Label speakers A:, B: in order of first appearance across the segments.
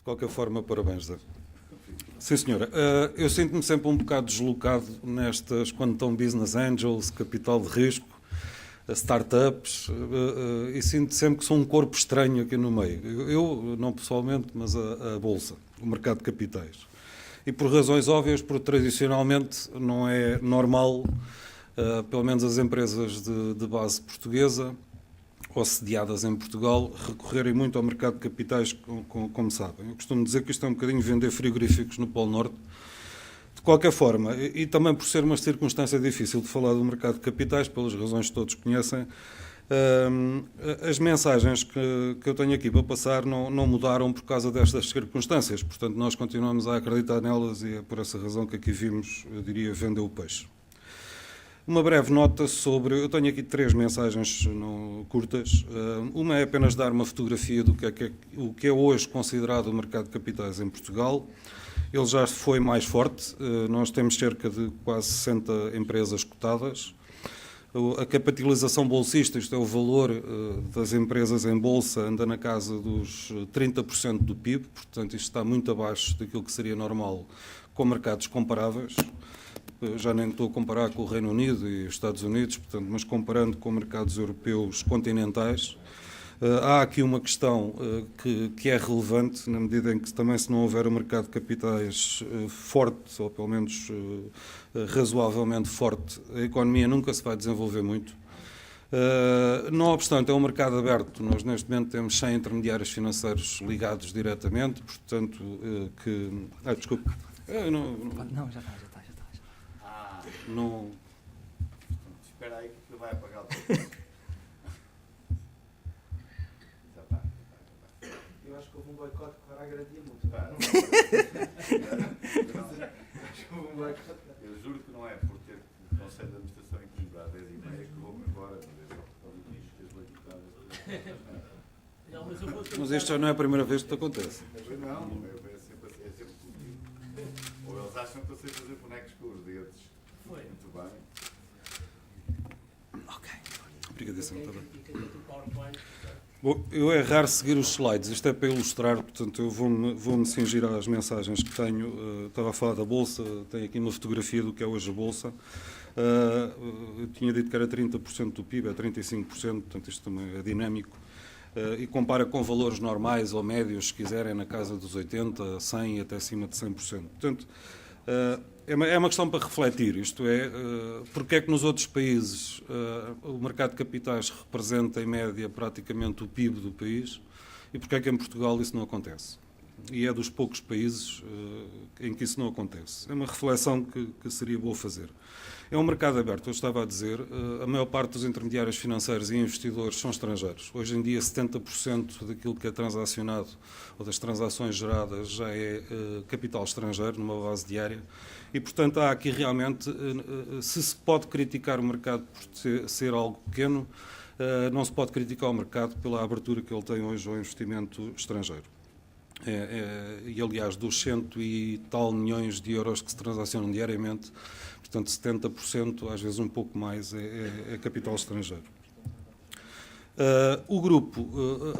A: qualquer forma, parabéns, Zé. Sim, senhora. Eu sinto-me sempre um bocado deslocado nestas, quando estão business angels, capital de risco, startups, e sinto sempre que sou um corpo estranho aqui no meio. Eu não pessoalmente, mas a Bolsa, o mercado de capitais. E por razões óbvias, porque tradicionalmente não é normal, pelo menos as empresas de base portuguesa, ou sediadas em Portugal, recorrerem muito ao mercado de capitais, como sabem. Eu costumo dizer que isto é um bocadinho vender frigoríficos no Polo Norte. De qualquer forma, e também por ser uma circunstância difícil de falar do mercado de capitais, pelas razões que todos conhecem, as mensagens que eu tenho aqui para passar não mudaram por causa destas circunstâncias. Portanto, nós continuamos a acreditar nelas e é por essa razão que aqui vimos, eu diria, vender o peixe. Uma breve nota sobre... Eu tenho aqui 3 mensagens curtas. Uma é apenas dar uma fotografia do que é hoje considerado o mercado de capitais em Portugal. Ele já foi mais forte. Nós temos cerca de quase 60 empresas cotadas. A capitalização bolsista, isto é o valor das empresas em bolsa, anda na casa dos 30% do PIB. Portanto, isto está muito abaixo daquilo que seria normal com mercados comparáveis. Já nem estou a comparar com o Reino Unido e os Estados Unidos, portanto, mas comparando com mercados europeus continentais, há aqui uma questão que é relevante, na medida em que também se não houver um mercado de capitais forte, ou pelo menos razoavelmente forte, a economia nunca se vai desenvolver muito. Não obstante, é um mercado aberto. Nós, neste momento, temos 100 intermediários financeiros ligados diretamente, portanto, desculpe.
B: Não, já está.
A: Não...
C: Espera aí que aquilo vai apagar o tempo. Já está.
D: Eu acho que houve um boicote que vai garantir muito.
C: Eu juro que não é por ter o Conselho de Administração equilibrado às 10h30 que vou-me embora, mas é só
A: Mas isto já não é a primeira vez que isto acontece.
C: Não, é sempre comigo. Ou eles acham que eu sei fazer bonecos com os dedos. Foi. Muito bem.
A: Ok. Obrigadíssimo. Bom, eu é raro seguir os slides, isto é para ilustrar, portanto eu vou-me cingir às mensagens que tenho. Estava a falar da Bolsa, tenho aqui uma fotografia do que é hoje a Bolsa. Eu tinha dito que era 30% do PIB, é 35%, portanto isto também é dinâmico. E compara com valores normais ou médios, se quiserem, na casa dos 80%, 100% e até acima de 100%. Portanto, é uma questão para refletir, isto é, porque é que nos outros países o mercado de capitais representa em média praticamente o PIB do país e porque é que em Portugal isso não acontece. E é dos poucos países em que isso não acontece. É uma reflexão que seria boa fazer. É um mercado aberto, eu estava a dizer, a maior parte dos intermediários financeiros e investidores são estrangeiros. Hoje em dia 70% daquilo que é transacionado ou das transações geradas já é capital estrangeiro, numa base diária. E, portanto, há aqui realmente, se pode criticar o mercado por ser algo pequeno, não se pode criticar o mercado pela abertura que ele tem hoje ao investimento estrangeiro. E, aliás, dos 100 e tal milhões de euros que se transacionam diariamente, portanto, 70%, às vezes um pouco mais, é capital estrangeiro. O grupo,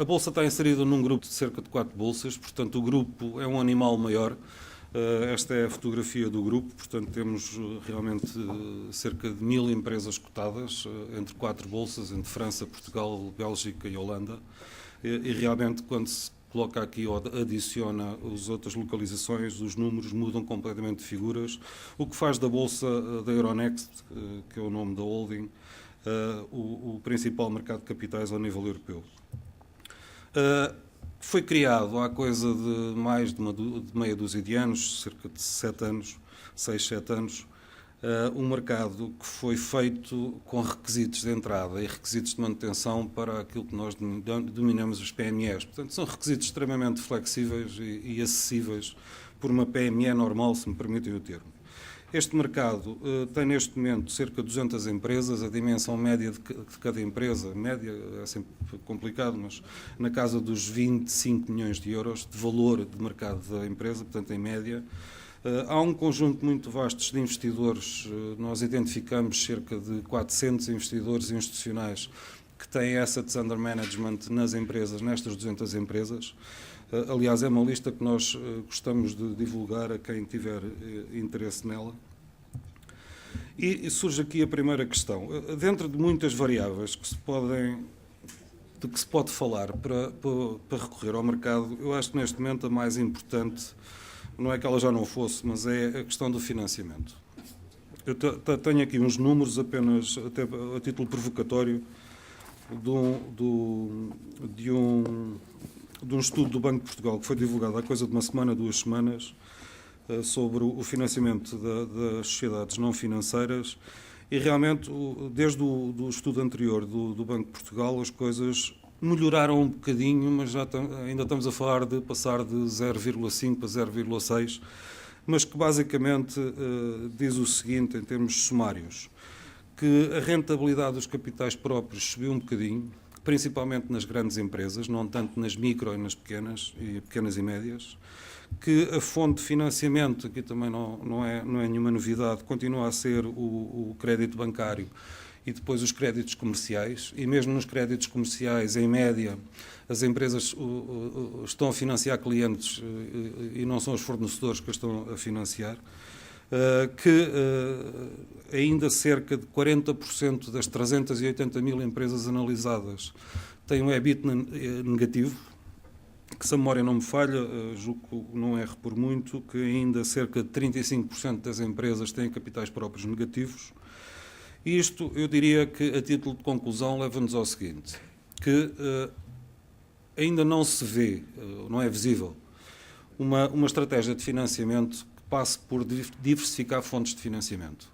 A: a Bolsa está inserida num grupo de cerca de 4 bolsas, portanto, o grupo é um animal maior. Esta é a fotografia do grupo, portanto temos realmente cerca de 1000 empresas cotadas entre 4 bolsas, entre França, Portugal, Bélgica e Holanda. E realmente quando se coloca aqui ou adiciona as outras localizações, os números mudam completamente de figuras, o que faz da Bolsa da Euronext, que é o nome da holding, o principal mercado de capitais ao nível europeu. Foi criado há coisa de mais de meia dúzia de anos, cerca de 7 anos, 6, 7 anos, um mercado que foi feito com requisitos de entrada e requisitos de manutenção para aquilo que nós denominamos os PMEs. Portanto, são requisitos extremamente flexíveis e acessíveis por uma PME normal, se me permitem o termo. Este mercado tem neste momento cerca de 200 empresas, a dimensão média de cada empresa, média é sempre complicado, mas na casa dos 25 milhões de euros de valor de mercado da empresa, portanto em média. Há um conjunto muito vasto de investidores, nós identificamos cerca de 400 investidores institucionais que têm assets under management nas empresas, nestas 200 empresas. Aliás, é uma lista que nós gostamos de divulgar a quem tiver interesse nela. E surge aqui a primeira questão. Dentro de muitas variáveis de que se pode falar para recorrer ao mercado, eu acho que neste momento a mais importante, não é que ela já não fosse, mas é a questão do financiamento. Eu tenho aqui uns números apenas até a título provocatório de um estudo do Banco de Portugal que foi divulgado há coisa de uma semana, 2 semanas, sobre o financiamento das sociedades não financeiras, e realmente, desde o estudo anterior do Banco de Portugal, as coisas melhoraram um bocadinho, mas ainda estamos a falar de passar de 0,5 para 0,6, mas que basicamente diz o seguinte, em termos sumários, que a rentabilidade dos capitais próprios subiu um bocadinho, principalmente nas grandes empresas, não tanto nas micro e nas pequenas e médias, que a fonte de financiamento, aqui também não é nenhuma novidade, continua a ser o crédito bancário e depois os créditos comerciais, e mesmo nos créditos comerciais, em média, as empresas estão a financiar clientes e não são os fornecedores que estão a financiar, que ainda cerca de 40% das 380 mil empresas analisadas têm um EBIT negativo, que se a memória não me falha, julgo que não erro por muito, que ainda cerca de 35% das empresas têm capitais próprios negativos. E isto, eu diria que, a título de conclusão, leva-nos ao seguinte, que ainda não se vê, não é visível, uma estratégia de financiamento que passe por diversificar fontes de financiamento.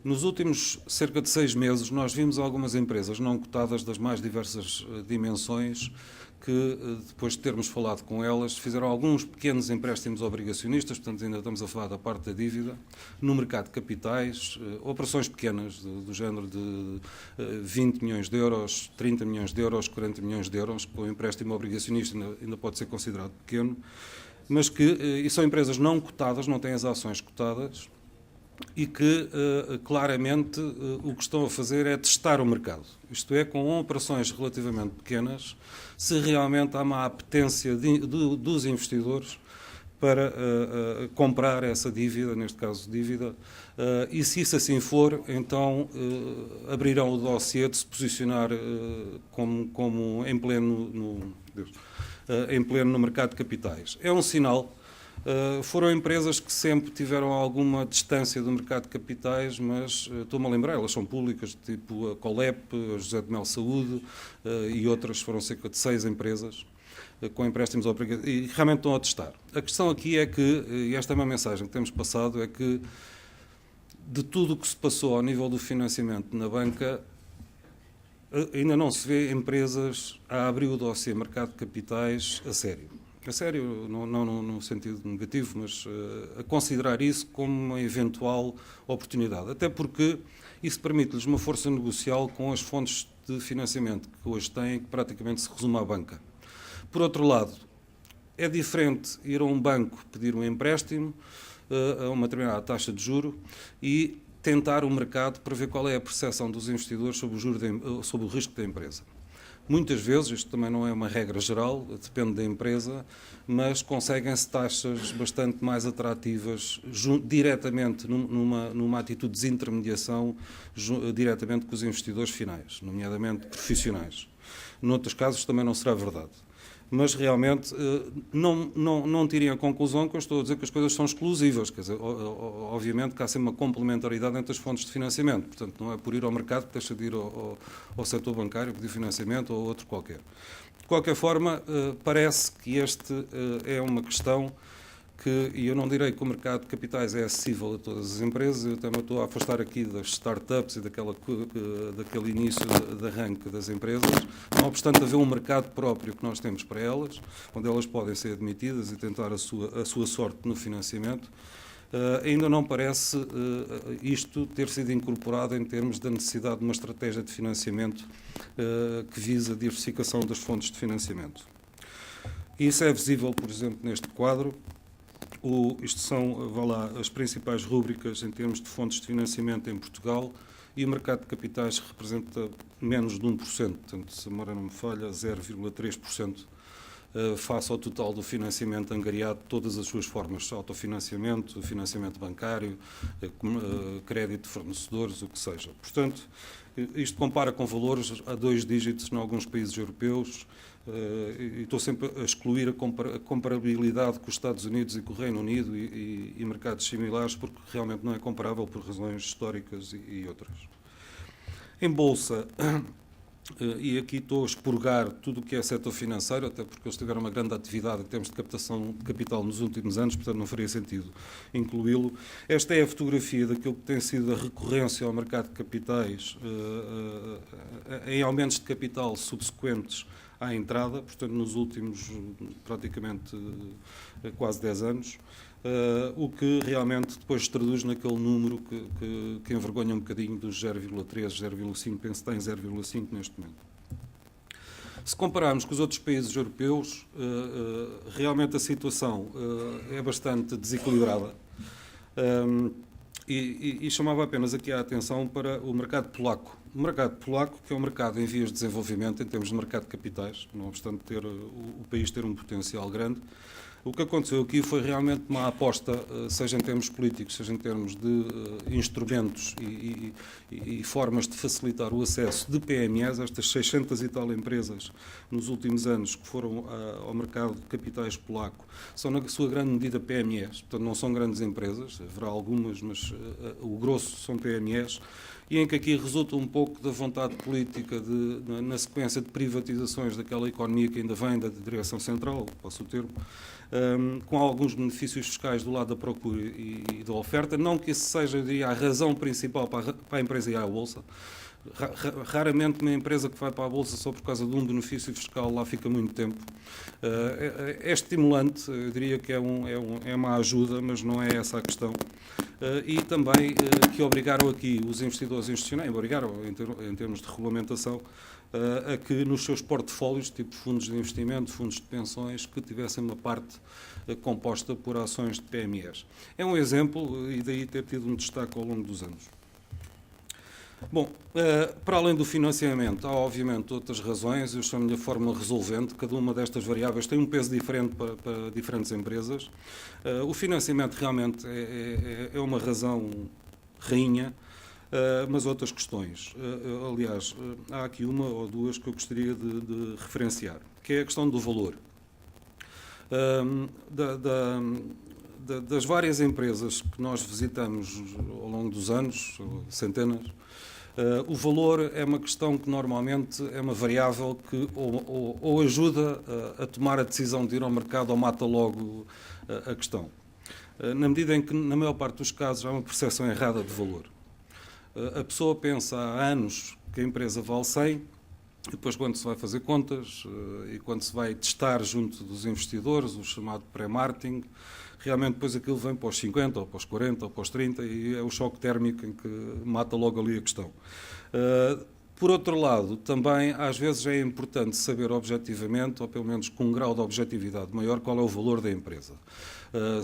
A: Nos últimos cerca de 6 meses, nós vimos algumas empresas não cotadas das mais diversas dimensões que, depois de termos falado com elas, fizeram alguns pequenos empréstimos obrigacionistas, portanto ainda estamos a falar da parte da dívida, no mercado de capitais, operações pequenas, do género de 20 milhões de euros, 30 milhões de euros, 40 milhões de euros, que o empréstimo obrigacionista ainda pode ser considerado pequeno, mas e são empresas não cotadas, não têm as ações cotadas, e que claramente o que estão a fazer é testar o mercado. Isto é, com operações relativamente pequenas, se realmente há uma apetência dos investidores para comprar essa dívida, neste caso dívida, e se isso assim for, então abrirão o dossiê de se posicionar como em pleno no mercado de capitais. É um sinal. Foram empresas que sempre tiveram alguma distância do mercado de capitais, mas estou-me a lembrar, elas são públicas, tipo a Colep, a José de Mel Saúde e outras, foram cerca de 6 empresas com empréstimos obrigatórios e realmente estão a testar. A questão aqui é que, e esta é uma mensagem que temos passado, é que de tudo o que se passou ao nível do financiamento na banca, ainda não se vê empresas a abrir o dossiê mercado de capitais a sério. A sério, não no sentido negativo, mas a considerar isso como uma eventual oportunidade. Até porque isso permite-lhes uma força negocial com as fontes de financiamento que hoje têm, que praticamente se resume à banca. Por outro lado, é diferente ir a um banco pedir um empréstimo a uma determinada taxa de juro e tentar o mercado para ver qual é a percepção dos investidores sobre o risco da empresa. Muitas vezes, isto também não é uma regra geral, depende da empresa, mas conseguem-se taxas bastante mais atrativas diretamente numa atitude de desintermediação diretamente com os investidores finais, nomeadamente profissionais. Noutros casos também não será verdade. Mas realmente não tirem a conclusão que eu estou a dizer que as coisas são exclusivas. Quer dizer, obviamente que há sempre uma complementaridade entre as fontes de financiamento. Portanto, não é por ir ao mercado que deixa de ir ao setor bancário pedir financiamento ou outro qualquer. De qualquer forma, parece que este é uma questão e eu não direi que o mercado de capitais é acessível a todas as empresas, eu também estou a afastar aqui das startups e daquele início de arranque das empresas, não obstante haver um mercado próprio que nós temos para elas, onde elas podem ser admitidas e tentar a sua sorte no financiamento, ainda não parece isto ter sido incorporado em termos da necessidade de uma estratégia de financiamento que visa a diversificação das fontes de financiamento. Isso é visível, por exemplo, neste quadro. Isto são, as principais rúbricas em termos de fontes de financiamento em Portugal e o mercado de capitais representa menos de 1%, portanto, se a memória não me falha, 0,3% face ao total do financiamento angariado, todas as suas formas, autofinanciamento, financiamento bancário, crédito de fornecedores, o que seja. Portanto, isto compara com valores a 2 dígitos em alguns países europeus, e estou sempre a excluir a comparabilidade com os Estados Unidos e com o Reino Unido e mercados similares, porque realmente não é comparável por razões históricas e outras. Em Bolsa, e aqui estou a expurgar tudo o que é setor financeiro, até porque eles tiveram uma grande atividade em termos de captação de capital nos últimos anos, portanto não faria sentido incluí-lo. Esta é a fotografia daquilo que tem sido a recorrência ao mercado de capitais em aumentos de capital subsequentes à entrada, portanto nos últimos praticamente quase 10 anos, o que realmente depois se traduz naquele número que envergonha um bocadinho dos 0,3, 0,5, penso que está em 0,5 neste momento. Se compararmos com os outros países europeus, realmente a situação é bastante desequilibrada. E chamava apenas aqui a atenção para o mercado polaco. O mercado polaco, que é um mercado em vias de desenvolvimento em termos de mercado de capitais, não obstante o país ter um potencial grande. O que aconteceu aqui foi realmente uma aposta, seja em termos políticos, seja em termos de instrumentos e formas de facilitar o acesso de PMEs, estas 600 e tal empresas nos últimos anos que foram ao mercado de capitais polaco, são na sua grande medida PMEs, portanto não são grandes empresas, haverá algumas, mas o grosso são PMEs, e em que aqui resulta um pouco da vontade política na sequência de privatizações daquela economia que ainda vem da direção central, passo o termo, com alguns benefícios fiscais do lado da procura e da oferta. Não que esse seja, eu diria, a razão principal para a empresa ir à Bolsa. Raramente uma empresa que vai para a Bolsa só por causa de um benefício fiscal lá fica muito tempo. É estimulante, eu diria que é uma ajuda, mas não é essa a questão. E também que obrigaram aqui os investidores institucionais, obrigaram em termos de regulamentação, a que nos seus portfólios, tipo fundos de investimento, fundos de pensões, que tivessem uma parte composta por ações de PMEs. É um exemplo e daí ter tido um destaque ao longo dos anos. Bom, para além do financiamento, há obviamente outras razões, eu chamo-lhe a fórmula resolvente, cada uma destas variáveis tem um peso diferente para diferentes empresas. O financiamento realmente é uma razão rainha, mas outras questões. Aliás, há aqui uma ou duas que eu gostaria de referenciar, que é a questão do valor. Das várias empresas que nós visitamos ao longo dos anos, centenas, o valor é uma questão que normalmente é uma variável que ou ajuda a tomar a decisão de ir ao mercado ou mata logo a questão. Na medida em que, na maior parte dos casos, há uma percepção errada de valor. A pessoa pensa há anos que a empresa vale 100, e depois quando se vai fazer contas e quando se vai testar junto dos investidores, o chamado pré-marketing, realmente depois aquilo vem para os 50, ou para os 40, ou para os 30, e é o choque térmico em que mata logo ali a questão. Por outro lado, também às vezes é importante saber objetivamente, ou pelo menos com um grau de objetividade maior, qual é o valor da empresa.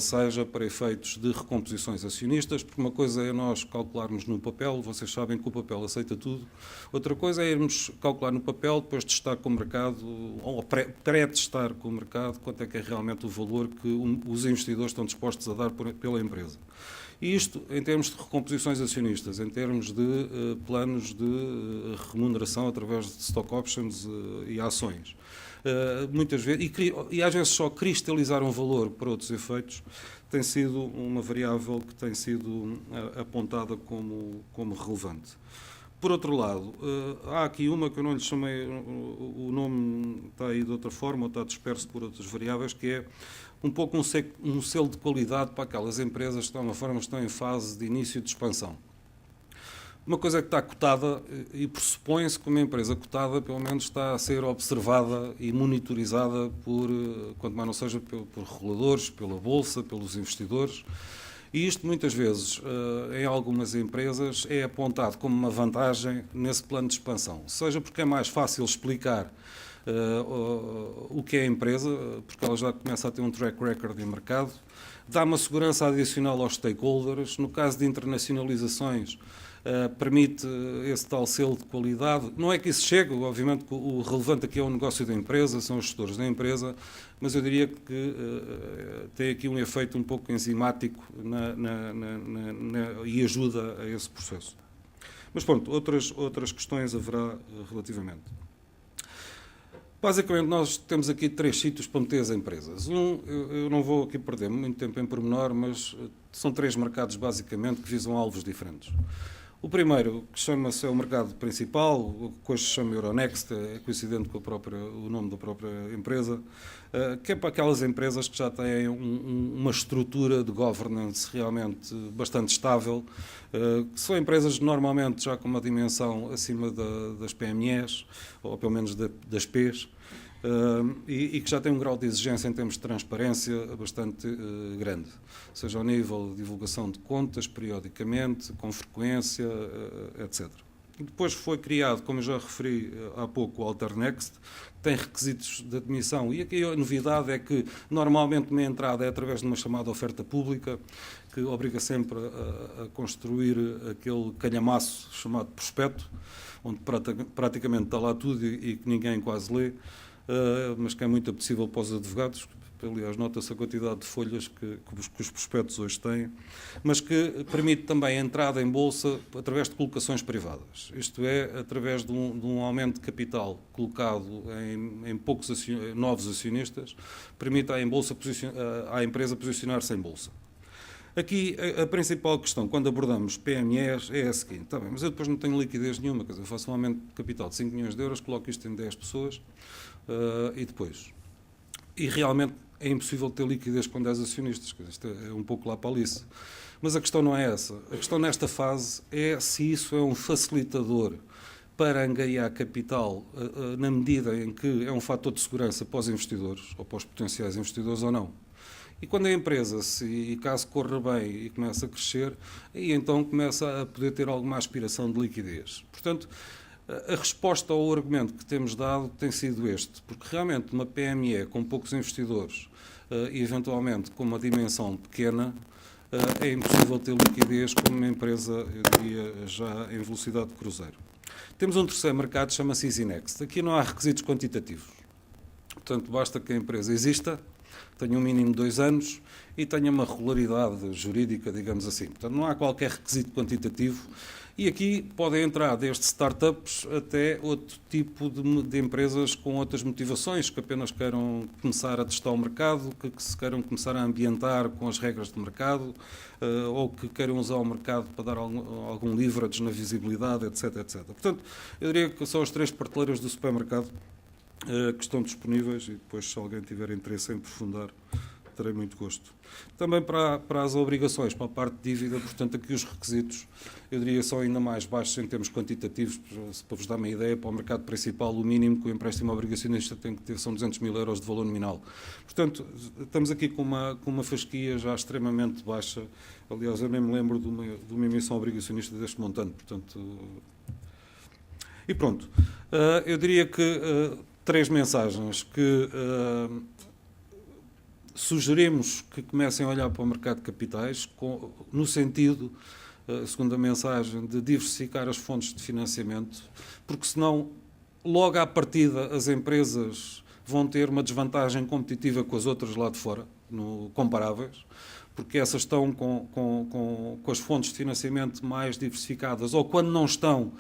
A: Seja para efeitos de recomposições acionistas, porque uma coisa é nós calcularmos no papel, vocês sabem que o papel aceita tudo, outra coisa é irmos calcular no papel, depois testar com o mercado, ou pré-testar com o mercado, quanto é que é realmente o valor que os investidores estão dispostos a dar pela empresa. E isto em termos de recomposições acionistas, em termos de planos de remuneração através de stock options e ações. Muitas vezes, e às vezes só cristalizar um valor para outros efeitos, tem sido uma variável que tem sido apontada como relevante. Por outro lado, há aqui uma que eu não lhe chamei, o nome está aí de outra forma, ou está disperso por outras variáveis, que é um pouco um selo de qualidade para aquelas empresas que, de alguma forma, estão em fase de início de expansão. Uma coisa que está cotada, e pressupõe-se que uma empresa cotada, pelo menos, está a ser observada e monitorizada quanto mais não seja, por reguladores, pela Bolsa, pelos investidores. E isto, muitas vezes, em algumas empresas, é apontado como uma vantagem nesse plano de expansão. Seja porque é mais fácil explicar o que é a empresa, porque ela já começa a ter um track record de mercado, dá uma segurança adicional aos stakeholders. No caso de internacionalizações, permite esse tal selo de qualidade. Não é que isso chegue, obviamente que o relevante aqui é o negócio da empresa, são os gestores da empresa, mas eu diria que tem aqui um efeito um pouco enzimático e ajuda a esse processo. Mas pronto, outras questões haverá relativamente. Basicamente, nós temos aqui 3 sítios para meter as empresas. Eu não vou aqui perder muito tempo em pormenor, mas são 3 mercados, basicamente, que visam alvos diferentes. O primeiro, que chama-se, é o mercado principal, o que hoje se chama Euronext, é coincidente com o nome da própria empresa, que é para aquelas empresas que já têm uma estrutura de governance realmente bastante estável, que são empresas normalmente já com uma dimensão acima das PMEs, ou pelo menos das Ps, e que já têm um grau de exigência em termos de transparência bastante grande, seja ao nível de divulgação de contas, periodicamente, com frequência, etc. E depois foi criado, como eu já referi há pouco, o Alternext, que tem requisitos de admissão, e aqui a novidade é que normalmente uma entrada é através de uma chamada oferta pública, que obriga sempre a construir aquele calhamaço chamado prospecto, onde praticamente está lá tudo e que ninguém quase lê, mas que é muito apetecível para os advogados. Aliás, nota-se a quantidade de folhas que os prospectos hoje têm, mas que permite também a entrada em bolsa através de colocações privadas. Isto é, através de um aumento de capital colocado em poucos novos acionistas, permite à empresa posicionar-se em bolsa. Aqui, a principal questão, quando abordamos PMEs, é a seguinte: tá bem, mas eu depois não tenho liquidez nenhuma, quer dizer, eu faço um aumento de capital de 5 milhões de euros, coloco isto em 10 pessoas, e depois? E realmente é impossível ter liquidez com 10 acionistas, quer dizer, isto é um pouco lá para Alice. Mas a questão não é essa. A questão nesta fase é se isso é um facilitador para angariar capital na medida em que é um fator de segurança para os investidores, ou para os potenciais investidores, ou não. E quando a empresa, caso corra bem e começa a crescer, aí então começa a poder ter alguma aspiração de liquidez. Portanto, a resposta ao argumento que temos dado tem sido este, porque realmente uma PME com poucos investidores e eventualmente com uma dimensão pequena, é impossível ter liquidez como uma empresa, eu diria, já em velocidade de cruzeiro. Temos um terceiro mercado, chama-se EasyNext. Aqui não há requisitos quantitativos. Portanto, basta que a empresa exista, tenha um mínimo de 2 anos e tenha uma regularidade jurídica, digamos assim. Portanto, não há qualquer requisito quantitativo. E aqui podem entrar desde startups até outro tipo de empresas com outras motivações, que apenas queiram começar a testar o mercado, que se queiram começar a ambientar com as regras do mercado, ou que queiram usar o mercado para dar algum leverage na visibilidade, etc, etc. Portanto, eu diria que são as 3 prateleiras do supermercado que estão disponíveis, e depois, se alguém tiver interesse em aprofundar, terei muito gosto. Também para as obrigações, para a parte de dívida, portanto, aqui os requisitos, eu diria, são ainda mais baixos em termos quantitativos. Para vos dar uma ideia, para o mercado principal, o mínimo que o empréstimo obrigacionista tem que ter são 200 mil euros de valor nominal. Portanto, estamos aqui com uma fasquia já extremamente baixa. Aliás, eu nem me lembro de uma emissão obrigacionista deste montante. Portanto, e pronto. Eu diria que 3 mensagens que sugerimos que comecem a olhar para o mercado de capitais no sentido, a segunda mensagem, de diversificar as fontes de financiamento, porque senão, logo à partida, as empresas vão ter uma desvantagem competitiva com as outras lá de fora, comparáveis, porque essas estão com as fontes de financiamento mais diversificadas, ou quando não estão,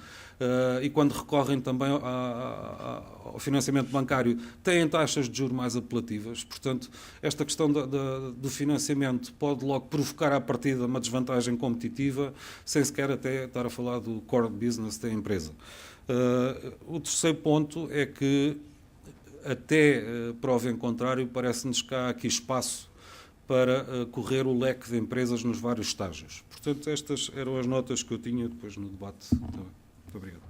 A: e quando recorrem também ao financiamento bancário, têm taxas de juros mais apelativas. Portanto, esta questão do financiamento pode logo provocar à partida uma desvantagem competitiva, sem sequer até estar a falar do core business da empresa. O terceiro ponto é que, até prova em contrário, parece-nos que há aqui espaço para correr o leque de empresas nos vários estágios. Portanto, estas eram as notas que eu tinha depois no debate. Muito obrigado.